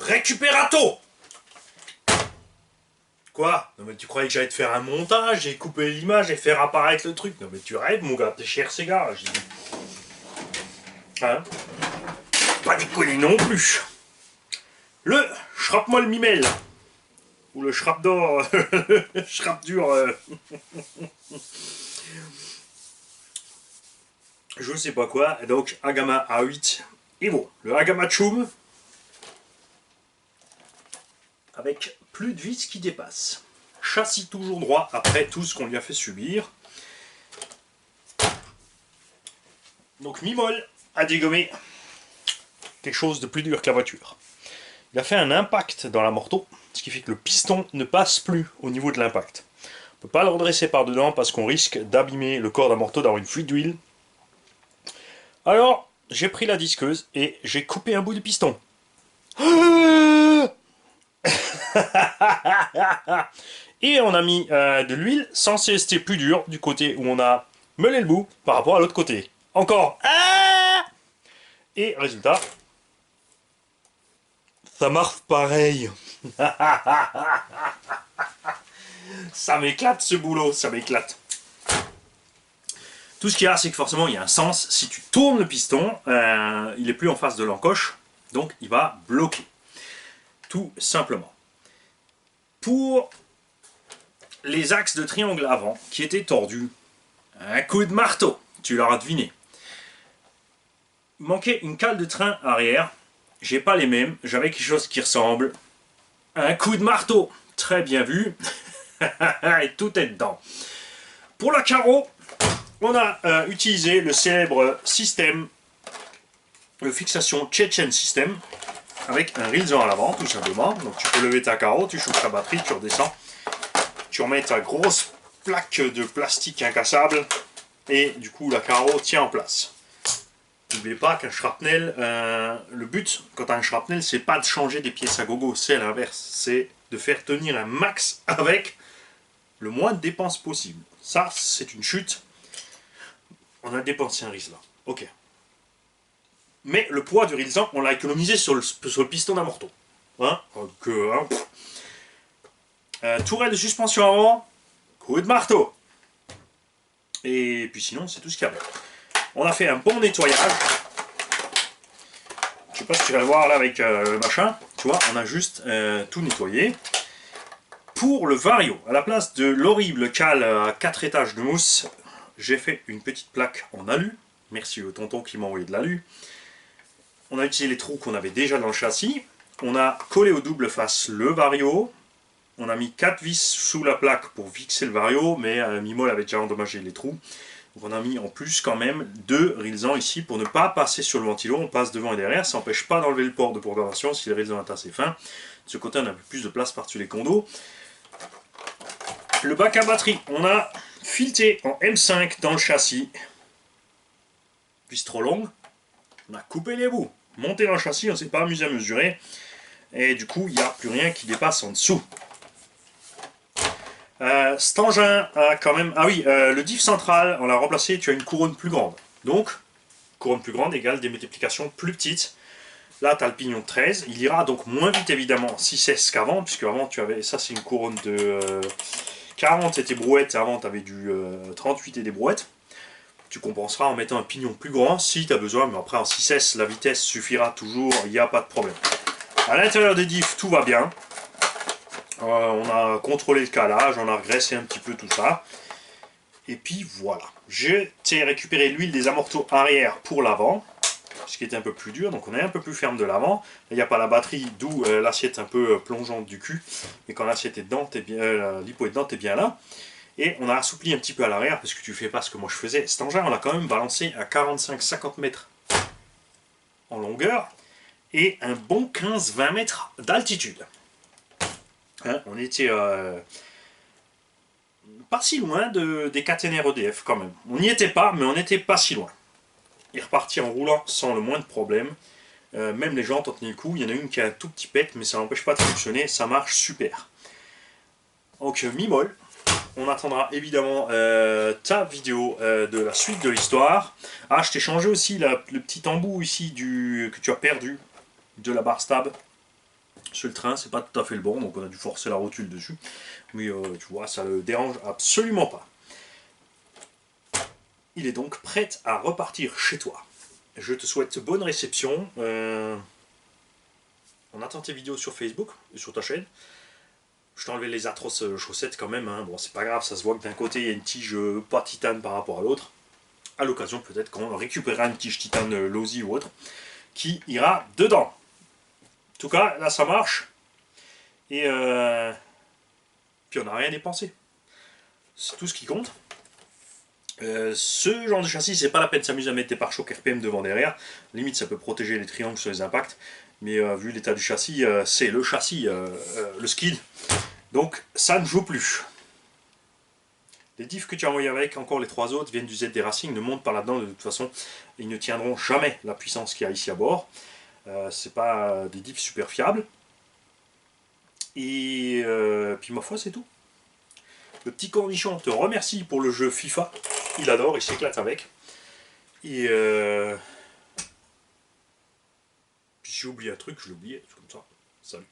Récupérato! Quoi? Non mais tu croyais que j'allais te faire un montage et couper l'image et faire apparaître le truc? Non mais tu rêves mon gars, t'es cher ces gars. Hein? Pas déconner non plus. Le Schrappe-moi le mimel. Ou le Schrappe d'or. Schrappe dur. Je sais pas quoi. Donc Agama A8 Evo. Le Agama Choum. Avec plus de vis qui dépasse. Châssis toujours droit après tout ce qu'on lui a fait subir. Donc Mimol a dégommé quelque chose de plus dur que la voiture. Il a fait un impact dans la morteau, ce qui fait que le piston ne passe plus au niveau de l'impact. On ne peut pas le redresser par dedans parce qu'on risque d'abîmer le corps d'un morteau, d'avoir une fuite d'huile. Alors, j'ai pris la disqueuse et j'ai coupé un bout de piston. Et on a mis de l'huile censée rester plus dure du côté où on a meulé le bout par rapport à l'autre côté. Encore. Et résultat, ça marche pareil. Ça m'éclate ce boulot, ça m'éclate. Tout ce qu'il y a, c'est que forcément il y a un sens. Si tu tournes le piston, il est plus en face de l'encoche, donc il va bloquer. Tout simplement. Pour les axes de triangle avant qui étaient tordus, un coup de marteau, tu l'auras deviné. Il manquait une cale de train arrière, j'ai pas les mêmes, j'avais quelque chose qui ressemble. Un coup de marteau, très bien vu, et tout est dedans. Pour la carreau, on a utilisé le célèbre système de fixation Chechen System, avec un rilsan à l'avant, tout simplement. Donc tu peux lever ta carreau, tu chauffes ta batterie, tu redescends, tu remets ta grosse plaque de plastique incassable, et du coup la carreau tient en place. N'oubliez pas qu'un shrapnel, le but quand tu as un shrapnel, c'est pas de changer des pièces à gogo, c'est l'inverse, c'est de faire tenir un max avec le moins de dépenses possible. Ça, c'est une chute. On a dépensé un rilsan. Ok. Mais le poids du rilsan, on l'a économisé sur le piston d'un morteau. Hein, tourelle de suspension avant, coup de marteau. Et puis sinon, c'est tout ce qu'il y avait. On a fait un bon nettoyage. Je sais pas si tu vas le voir là avec le machin. Tu vois, on a juste tout nettoyé. Pour le vario, à la place de l'horrible cale à 4 étages de mousse, j'ai fait une petite plaque en alu. Merci au tonton qui m'a envoyé de l'alu. On a utilisé les trous qu'on avait déjà dans le châssis. On a collé au double face le vario. On a mis 4 vis sous la plaque pour fixer le vario, mais Mimol avait déjà endommagé les trous. Donc on a mis en plus quand même 2 rilsans ici pour ne pas passer sur le ventilo. On passe devant et derrière, ça n'empêche pas d'enlever le port de purgation si le rilsan est assez fin. De ce côté, on a un peu plus de place par-dessus les condos. Le bac à batterie, on a fileté en M5 dans le châssis. Vis trop longue. On a coupé les bouts, monté dans le châssis, on ne s'est pas amusé à mesurer. Et du coup, il n'y a plus rien qui dépasse en dessous. Cet engin a quand même... Ah oui, le diff central, on l'a remplacé, tu as une couronne plus grande. Donc, couronne plus grande égale des multiplications plus petites. Là, tu as le pignon de 13. Il ira donc moins vite, évidemment, 6S qu'avant, puisque avant, tu avais... Ça, c'est une couronne de 40, c'était brouette. Avant, tu avais du 38 et des brouettes. Tu compenseras en mettant un pignon plus grand si tu as besoin, mais après en 6S, la vitesse suffira toujours, il n'y a pas de problème. À l'intérieur des diffs, tout va bien. On a contrôlé le calage, on a regraissé un petit peu tout ça. Et puis voilà. J'ai récupéré l'huile des amortisseurs arrière pour l'avant, ce qui était un peu plus dur, donc on est un peu plus ferme de l'avant. Il n'y a pas la batterie, d'où l'assiette un peu plongeante du cul. Mais quand l'assiette est dedans, l'hypo est dedans, t'es bien là. Et on a assoupli un petit peu à l'arrière parce que tu fais pas ce que moi je faisais. Cet engin, on l'a quand même balancé à 45-50 mètres en longueur et un bon 15-20 mètres d'altitude. Hein, on était pas si loin des caténaires EDF quand même. On n'y était pas, mais on n'était pas si loin. Il est reparti en roulant sans le moindre problème. Même les jantes ont tenu le coup. Il y en a une qui a un tout petit pet, mais ça n'empêche pas de fonctionner. Ça marche super. Donc Mimol. On attendra évidemment ta vidéo de la suite de l'histoire. Ah, je t'ai changé aussi le petit embout ici que tu as perdu de la barre stab. Sur le train, c'est pas tout à fait le bon, donc on a dû forcer la rotule dessus. Mais tu vois, ça le dérange absolument pas. Il est donc prêt à repartir chez toi. Je te souhaite bonne réception. On attend tes vidéos sur Facebook et sur ta chaîne. Je t'ai enlevé les atroces chaussettes quand même. Hein. Bon, c'est pas grave, ça se voit que d'un côté il y a une tige pas titane par rapport à l'autre. À l'occasion, peut-être qu'on récupérera une tige titane Losi ou autre qui ira dedans. En tout cas, là ça marche. Et puis on n'a rien dépensé. C'est tout ce qui compte. Ce genre de châssis, c'est pas la peine de s'amuser à mettre des pare-chocs RPM devant derrière. Limite, ça peut protéger les triangles sur les impacts. Mais vu l'état du châssis, c'est le châssis, le skid. Donc ça ne joue plus. Les diffs que tu as envoyés avec, encore les 3 autres, viennent du ZD Racing, ne montent pas là-dedans de toute façon. Ils ne tiendront jamais la puissance qu'il y a ici à bord. C'est pas des diffs super fiables. Et puis ma foi, c'est tout. Le petit cornichon te remercie pour le jeu FIFA. Il adore, il s'éclate avec. Et puis j'ai oublié un truc, je l'ai oublié, c'est comme ça. Salut.